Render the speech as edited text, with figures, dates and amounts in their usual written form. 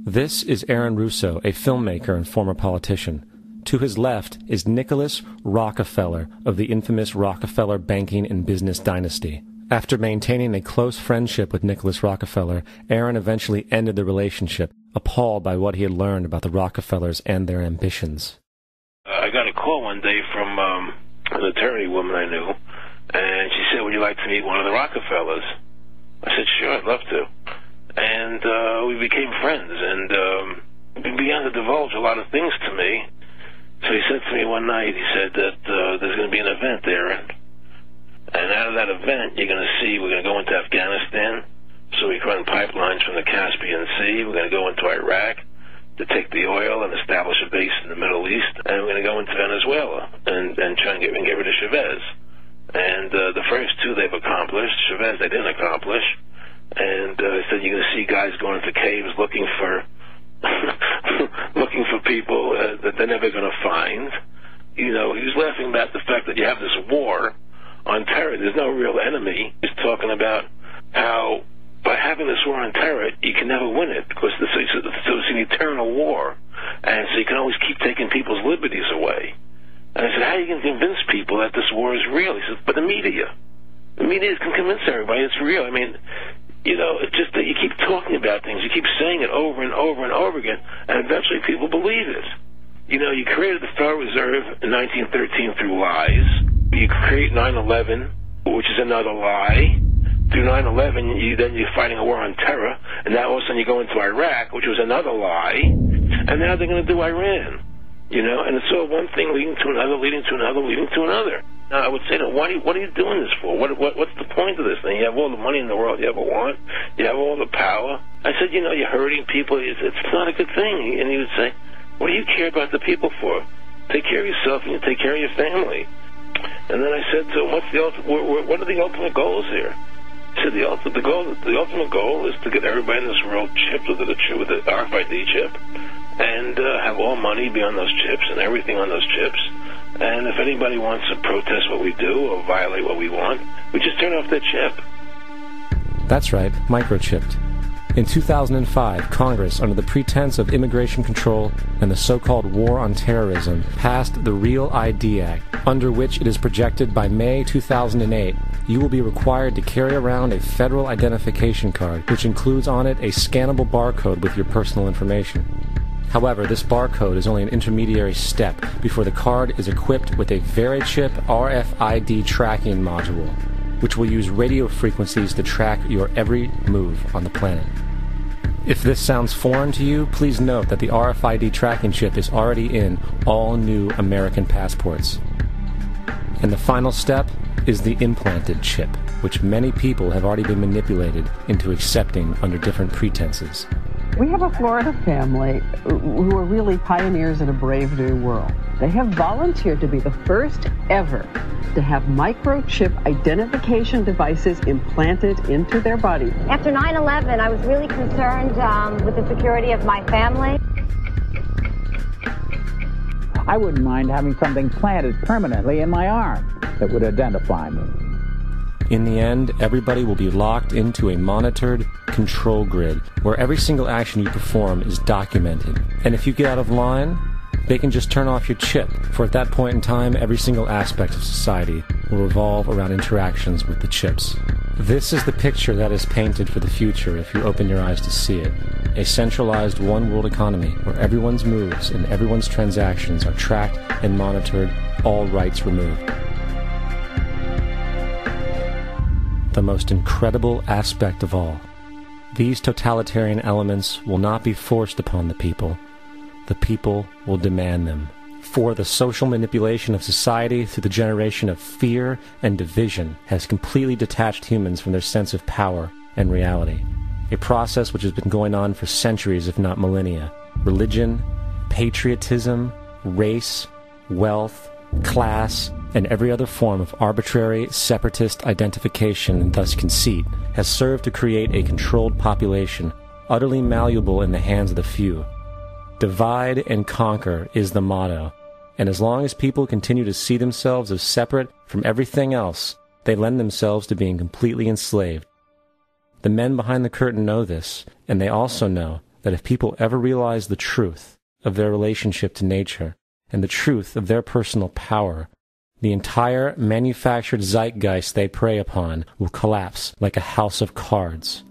This is Aaron Russo, a filmmaker and former politician. To his left is Nicholas Rockefeller of the infamous Rockefeller banking and business dynasty. After maintaining a close friendship with Nicholas Rockefeller, Aaron eventually ended the relationship, appalled by what he had learned about the Rockefellers and their ambitions. I got a call one day from an attorney woman I knew, and she said, "Would you like to meet one of the Rockefellers?" I said, "Sure, I'd love to." And we became friends, and he began to divulge a lot of things to me. So he said to me one night, he said that there's going to be an event there, and out of that event, you're going to see we're going to go into Afghanistan, so we can run pipelines from the Caspian Sea. We're going to go into Iraq to take the oil and establish a base in the Middle East, and we're going to go into Venezuela and try and get rid of Chavez. And the first two they've accomplished. Chavez they didn't accomplish. And he said you're going to see guys going into caves looking for looking for people that they're never going to find. You know, he was laughing about the fact that you have this war on terror. There's no real enemy. He's talking about how by having this war on terror, you can never win it because it's an eternal war. And so you can always keep taking people's liberties away. And I said, how are you going to convince people that this war is real? He says, but the media can convince everybody it's real. I mean, you know, it's just that you keep talking about things, you keep saying it over and over and over again, and eventually people believe it. You know, you created the Federal Reserve in 1913 through lies. You create 9/11, which is another lie. Through 9/11, you're fighting a war on terror, and now all of a sudden you go into Iraq, which was another lie, and now they're going to do Iran. You know, and it's all one thing leading to another, leading to another, leading to another. Now, I would say, what are you doing this for? What's the point of this thing? You have all the money in the world you ever want. You have all the power. I said, you know, you're hurting people. It's not a good thing. And he would say, what do you care about the people for? Take care of yourself and you take care of your family. And then I said to him, what are the ultimate goals here? He said, the ultimate goal is to get everybody in this world chipped with the RFID chip and have all money be on those chips and everything on those chips. And if anybody wants to protest what we do or violate what we want, we just turn off their chip. That's right, microchipped. In 2005, Congress, under the pretense of immigration control and the so-called war on terrorism, passed the Real ID Act, under which it is projected by May 2008, you will be required to carry around a federal identification card, which includes on it a scannable barcode with your personal information. However, this barcode is only an intermediary step before the card is equipped with a VeriChip RFID tracking module, which will use radio frequencies to track your every move on the planet. If this sounds foreign to you, please note that the RFID tracking chip is already in all new American passports. And the final step is the implanted chip, which many people have already been manipulated into accepting under different pretenses. We have a Florida family who are really pioneers in a brave new world. They have volunteered to be the first ever to have microchip identification devices implanted into their body. After 9/11, I was really concerned with the security of my family. I wouldn't mind having something planted permanently in my arm that would identify me. In the end, everybody will be locked into a monitored control grid where every single action you perform is documented. And if you get out of line, they can just turn off your chip, for at that point in time, every single aspect of society will revolve around interactions with the chips. This is the picture that is painted for the future if you open your eyes to see it. A centralized one-world economy where everyone's moves and everyone's transactions are tracked and monitored, all rights removed. The most incredible aspect of all. These totalitarian elements will not be forced upon the people. The people will demand them. For the social manipulation of society through the generation of fear and division has completely detached humans from their sense of power and reality. A process which has been going on for centuries, if not millennia. Religion, patriotism, race, wealth, class, and every other form of arbitrary, separatist identification and thus conceit has served to create a controlled population, utterly malleable in the hands of the few. Divide and conquer is the motto, and as long as people continue to see themselves as separate from everything else, they lend themselves to being completely enslaved. The men behind the curtain know this, and they also know that if people ever realize the truth of their relationship to nature and the truth of their personal power, the entire manufactured zeitgeist they prey upon will collapse like a house of cards.